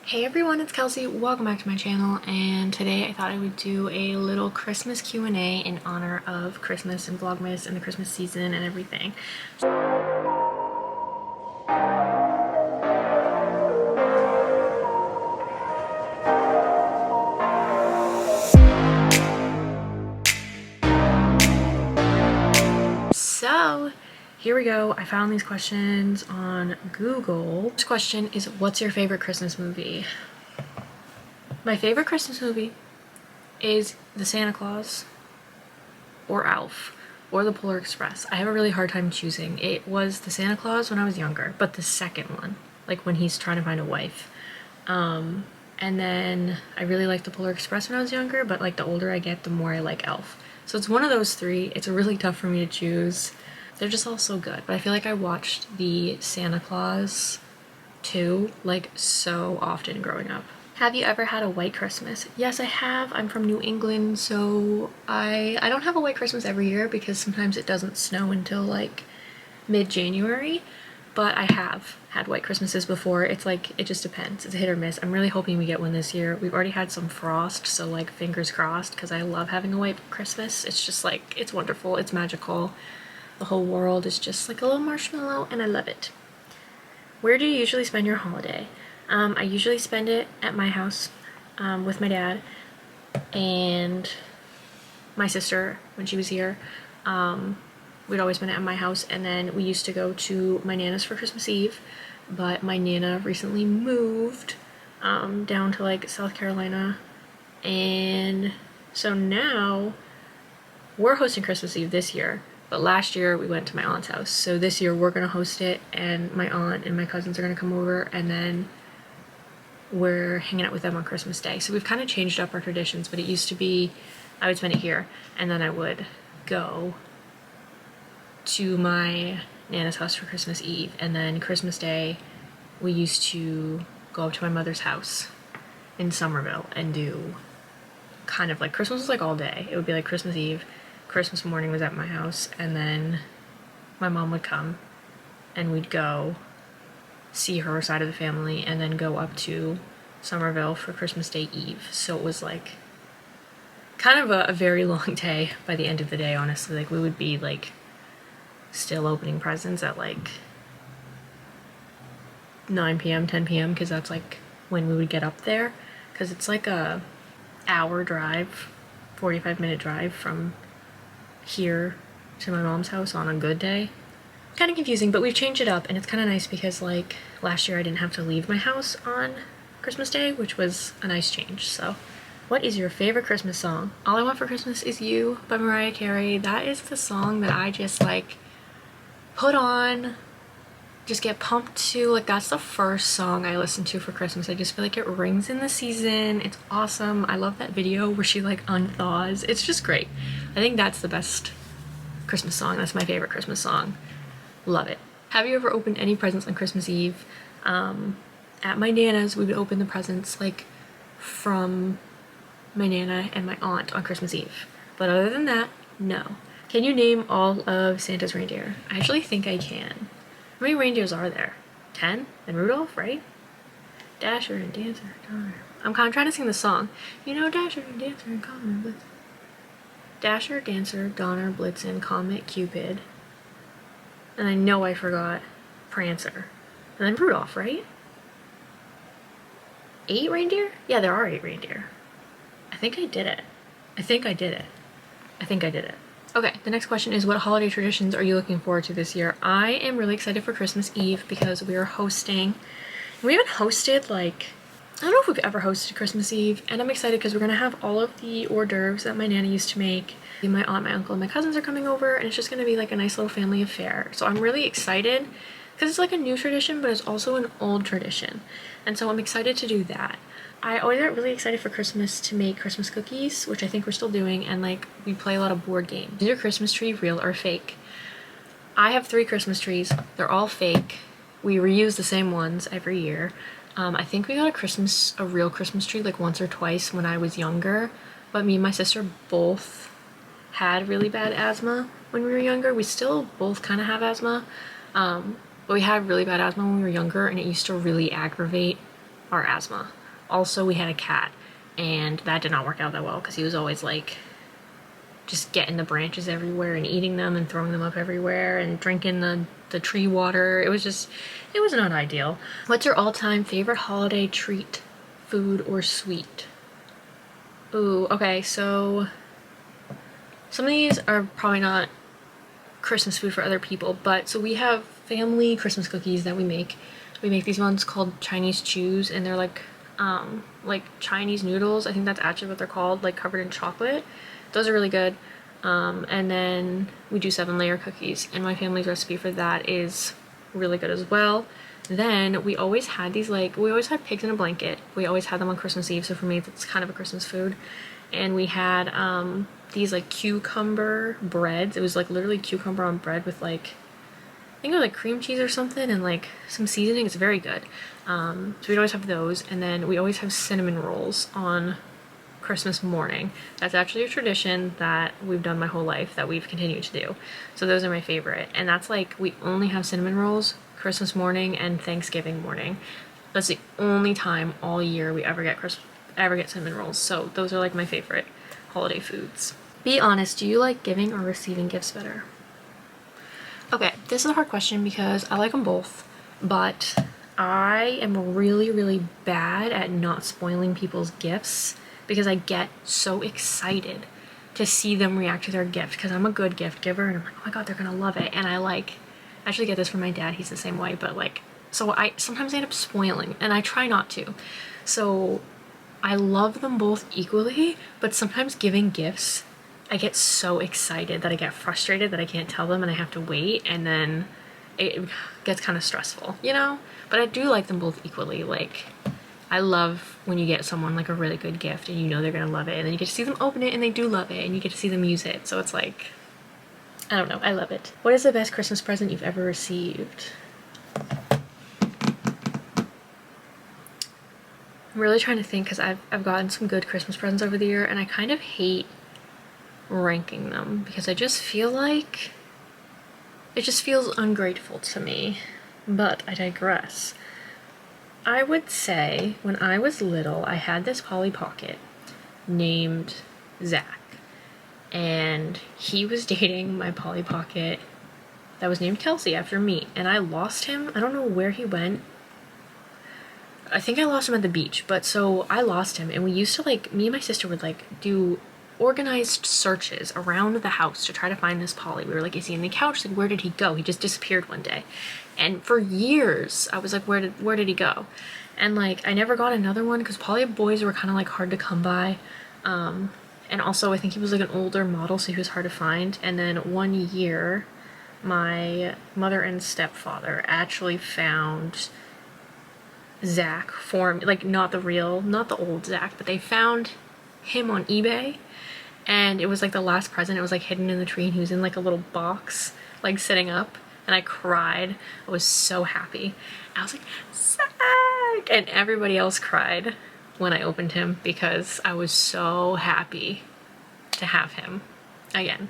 Hey everyone, it's Kelsey. Welcome back to my channel, and today I thought I would do a little Christmas Q&A in honor of Christmas and vlogmas and the Christmas season and everything. So here we go. I found these questions on Google. This question is, what's your favorite Christmas movie? My favorite Christmas movie is The Santa Claus or Elf or The Polar Express. I have a really hard time choosing. It was The Santa Claus when I was younger, but the second one, like when he's trying to find a wife. And then I really liked The Polar Express when I was younger, but like the older I get, the more I like Elf. So it's one of those three. It's really tough for me to choose. They're just all so good. But I feel like I watched the Santa Claus 2 like so often growing up. Have you ever had a white Christmas? Yes, I have. I'm from New England, so I don't have a white Christmas every year because sometimes it doesn't snow until like mid-January, but I have had white Christmases before. It's like, it just depends. It's a hit or miss. I'm really hoping we get one this year. We've already had some frost, so like fingers crossed, because I love having a white Christmas. It's just like, it's wonderful. It's magical. The whole world is just like a little marshmallow, and I love it. Where do you usually spend your holiday? I usually spend it at my house with my dad and my sister when she was here. We'd always spend it at my house, and then we used to go to my Nana's for Christmas Eve, but my Nana recently moved down to like South Carolina, and so now we're hosting Christmas Eve this year. But last year we went to my aunt's house. So this year we're gonna host it, and my aunt and my cousins are gonna come over, and then we're hanging out with them on Christmas Day. So we've kind of changed up our traditions, but it used to be I would spend it here, and then I would go to my Nana's house for Christmas Eve, and then Christmas Day we used to go up to my mother's house in Somerville and do kind of like, Christmas was like all day. It would be like Christmas Eve, Christmas morning was at my house, and then my mom would come and we'd go see her side of the family and then go up to Somerville for Christmas Day Eve. So it was like kind of a very long day by the end of the day, honestly. Like we would be like still opening presents at like 9 p.m., 10 p.m. because that's like when we would get up there, because it's like a hour drive, 45-minute drive from here to my mom's house on a good day. Kind of confusing, but we've changed it up, and it's kind of nice because like last year I didn't have to leave my house on Christmas Day, which was a nice change. So what is your favorite Christmas song? All I Want for Christmas Is You by Mariah Carey. That is the song that I just like put on, just get pumped to. Like that's the first song I listen to for Christmas. I just feel like it rings in the season. It's awesome. I love that video where she like unthaws. It's just great. I think that's the best Christmas song. That's my favorite Christmas song. Love it. Have you ever opened any presents on Christmas Eve? At my Nana's, we would open the presents like from my Nana and my aunt on Christmas Eve. But other than that, no. Can you name all of Santa's reindeer? I actually think I can. How many reindeers are there? 10? And Rudolph, right? Dasher and Dancer, Donner. I'm kind of trying to sing the song. You know, Dasher and Dancer and Comet and Blitzen. Dasher, Dancer, Donner, Blitzen, Comet, Cupid. And I know I forgot Prancer. And then Rudolph, right? 8 reindeer? Yeah, there are 8 reindeer. I think I did it. I think I did it. Okay, the next question is, what holiday traditions are you looking forward to this year? I am really excited for Christmas Eve because we are hosting. We haven't hosted like, I don't know if we've ever hosted Christmas Eve, and I'm excited because we're gonna have all of the hors d'oeuvres that my Nana used to make. My aunt, my uncle, and my cousins are coming over, and it's just gonna be like a nice little family affair. So I'm really excited because it's like a new tradition, but it's also an old tradition. And so I'm excited to do that. I always get really excited for Christmas to make Christmas cookies, which I think we're still doing, and like we play a lot of board games. Is your Christmas tree real or fake? I have 3 Christmas trees. They're all fake. We reuse the same ones every year. I think we got a real Christmas tree like once or twice when I was younger, but me and my sister both had really bad asthma when we were younger. We still both kind of have asthma, but we had really bad asthma when we were younger, and it used to really aggravate our asthma. Also, we had a cat, and that did not work out that well because he was always like just getting the branches everywhere and eating them and throwing them up everywhere and drinking the tree water. It was not ideal. What's your all-time favorite holiday treat, food, or sweet? Ooh, okay, so some of these are probably not Christmas food for other people, but so we have family Christmas cookies that we make. We make these ones called Chinese chews, and they're like Chinese noodles. I think that's actually what they're called, like covered in chocolate. Those are really good. And then we do 7-layer cookies, and my family's recipe for that is really good as well. Then we always had these, like, we always had pigs in a blanket. We always had them on Christmas Eve, so for me that's kind of a Christmas food. And we had these like cucumber breads. It was like literally cucumber on bread with like, I think it was like cream cheese or something and like some seasoning. It's very good. So we'd always have those, and then we always have cinnamon rolls on Christmas morning. That's actually a tradition that we've done my whole life that we've continued to do. So those are my favorite, and that's like, we only have cinnamon rolls Christmas morning and Thanksgiving morning. That's the only time all year we ever get cinnamon rolls. So those are like my favorite holiday foods. Be honest, do you like giving or receiving gifts better? Okay, this is a hard question because I like them both, but I am really, really bad at not spoiling people's gifts because I get so excited to see them react to their gift because I'm a good gift giver, and I'm like, oh my god, they're gonna love it. And I actually get this from my dad, he's the same way, but like, so I sometimes end up spoiling, and I try not to. So I love them both equally, but sometimes giving gifts, I get so excited that I get frustrated that I can't tell them and I have to wait, and then it gets kind of stressful, you know? But I do like them both equally. Like, I love when you get someone like a really good gift and you know they're gonna love it, and then you get to see them open it and they do love it, and you get to see them use it. So it's like, I don't know, I love it. What is the best Christmas present you've ever received? I'm really trying to think because I've gotten some good Christmas presents over the year, and I kind of hate ranking them because I just feel like it just feels ungrateful to me, but I digress. I would say when I was little, I had this Polly Pocket named Zach, and he was dating my Polly Pocket that was named Kelsey after me, and I lost him. I don't know where he went. I think I lost him at the beach, but so I lost him, and we used to, like, me and my sister would like do organized searches around the house to try to find this Polly. We were like, is he in the couch? Like, where did he go? He just disappeared one day. And for years I was like, where did he go? And like, I never got another one because Polly boys were kind of like hard to come by, and also I think he was like an older model, so he was hard to find. And then one year my mother and stepfather actually found Zach for me, like not the old Zach, but they found him on eBay, and it was like the last present. It was like hidden in the tree, and he was in like a little box, like sitting up, and I cried. I was so happy. I was like, Zach! And everybody else cried when I opened him because I was so happy to have him again.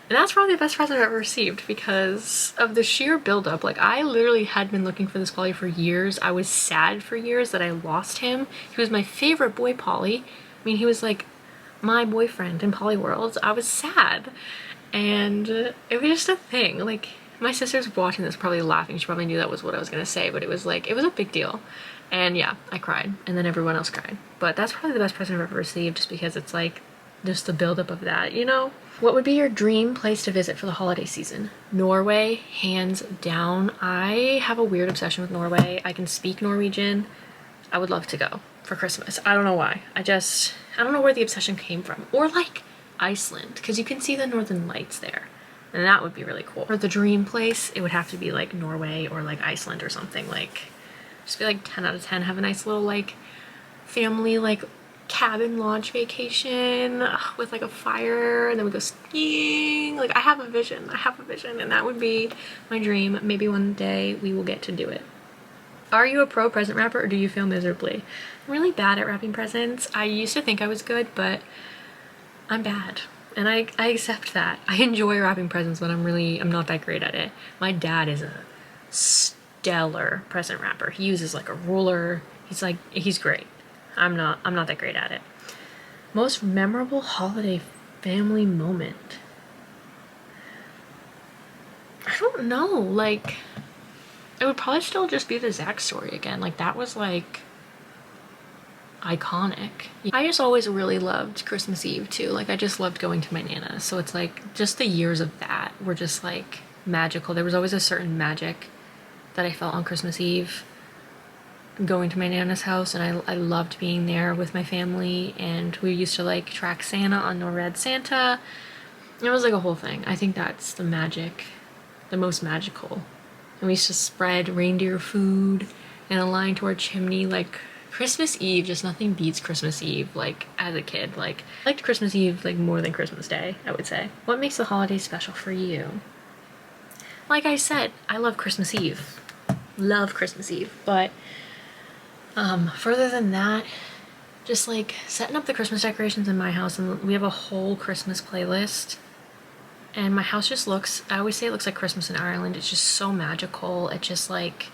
And that's probably the best present I've ever received because of the sheer buildup. Like, I literally had been looking for this Polly for years. I was sad for years that I lost him. He was my favorite boy Polly. I mean, he was like my boyfriend in Polly World. I was sad. And it was just a thing. Like, my sister's watching this probably laughing. She probably knew that was what I was gonna say, but it was like, it was a big deal. And yeah, I cried, and then everyone else cried. But that's probably the best present I've ever received, just because it's like, just the buildup of that, you know? What would be your dream place to visit for the holiday season? Norway, hands down. I have a weird obsession with Norway. I can speak Norwegian. I would love to go for Christmas. I don't know why. I don't know where the obsession came from. Or like Iceland, because you can see the northern lights there. And that would be really cool. For the dream place, it would have to be like Norway or like Iceland or something. Like, just be like 10 out of 10. Have a nice little like family like cabin lodge vacation with like a fire, and then we go skiing. Like, I have a vision, and that would be my dream. Maybe one day we will get to do it. Are you a pro present wrapper, or do you fail miserably? I'm really bad at wrapping presents. I used to think I was good, but I'm bad, and I accept that. I enjoy wrapping presents, but I'm not that great at it. My dad is a stellar present wrapper. He uses like a ruler. he's great. I'm not that great at it. Most memorable holiday family moment. I don't know, like, it would probably still just be the Zach story again. Like, that was like iconic. I just always really loved Christmas Eve too. Like, I just loved going to my Nana's. So it's like just the years of that were just like magical. There was always a certain magic that I felt on Christmas Eve going to my Nana's house, and I loved being there with my family, and we used to like track Santa on NORAD Santa. It was like a whole thing. I think that's the magic, the most magical. And we used to spread reindeer food in a line to our chimney. Like, Christmas Eve, just nothing beats Christmas Eve. Like, as a kid, like, I liked Christmas Eve like more than Christmas Day, I would say. What makes the holiday special for you? Like I said, I love Christmas Eve. Love Christmas Eve. But further than that, just like setting up the Christmas decorations in my house, and we have a whole Christmas playlist. And my house just looks, I always say it looks like Christmas in Ireland. It's just so magical. It just like,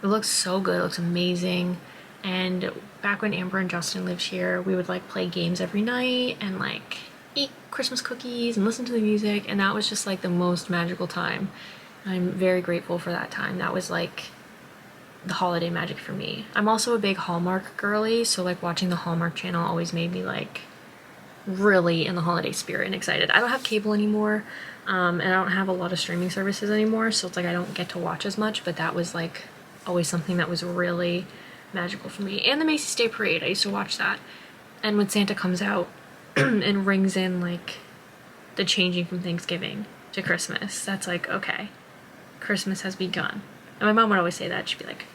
it looks so good. It looks amazing. And back when Amber and Justin lived here, we would like play games every night and like eat Christmas cookies and listen to the music. And that was just like the most magical time. I'm very grateful for that time. That was like the holiday magic for me. I'm also a big Hallmark girly. So like watching the Hallmark channel always made me like really in the holiday spirit and excited. I don't have cable anymore, and I don't have a lot of streaming services anymore, so it's like I don't get to watch as much, but that was like always something that was really magical for me. And the Macy's Day Parade, I used to watch that. And when Santa comes out and rings in like the changing from Thanksgiving to Christmas, that's like, okay, Christmas has begun. And my mom would always say that. She'd be like,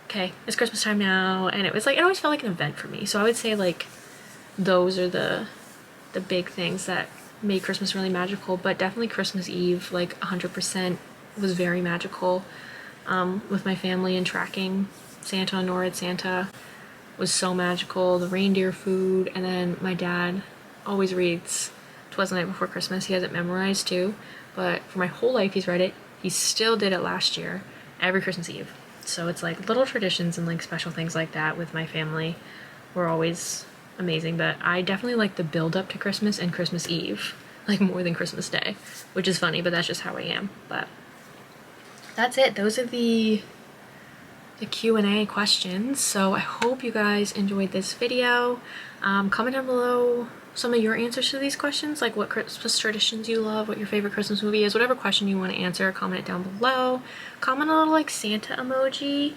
okay, it's Christmas time now. And it was like, it always felt like an event for me. So I would say like those are the big things that made Christmas really magical. But definitely Christmas Eve, like 100% was very magical, with my family, and tracking Santa on NORAD Santa was so magical. The reindeer food, and then my dad always reads 'Twas the Night Before Christmas. He has it memorized too, but for my whole life he's read it. He still did it last year, every Christmas Eve. So it's like little traditions and like special things like that with my family were always amazing. But I definitely like the build up to Christmas and Christmas Eve like more than Christmas Day, which is funny, but that's just how I am. But that's it. Those are the Q&A questions. So I hope you guys enjoyed this video. Comment down below some of your answers to these questions, like what Christmas traditions you love, what your favorite Christmas movie is, whatever question you want to answer, comment it down below. Comment a little like Santa emoji.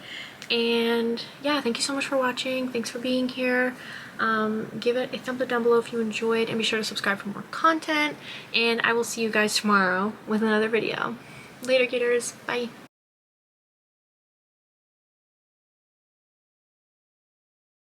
And yeah, thank you so much for watching. Thanks for being here. Give it a thumbs up down below if you enjoyed, and be sure to subscribe for more content. And I will see you guys tomorrow with another video. Later, gators. Bye.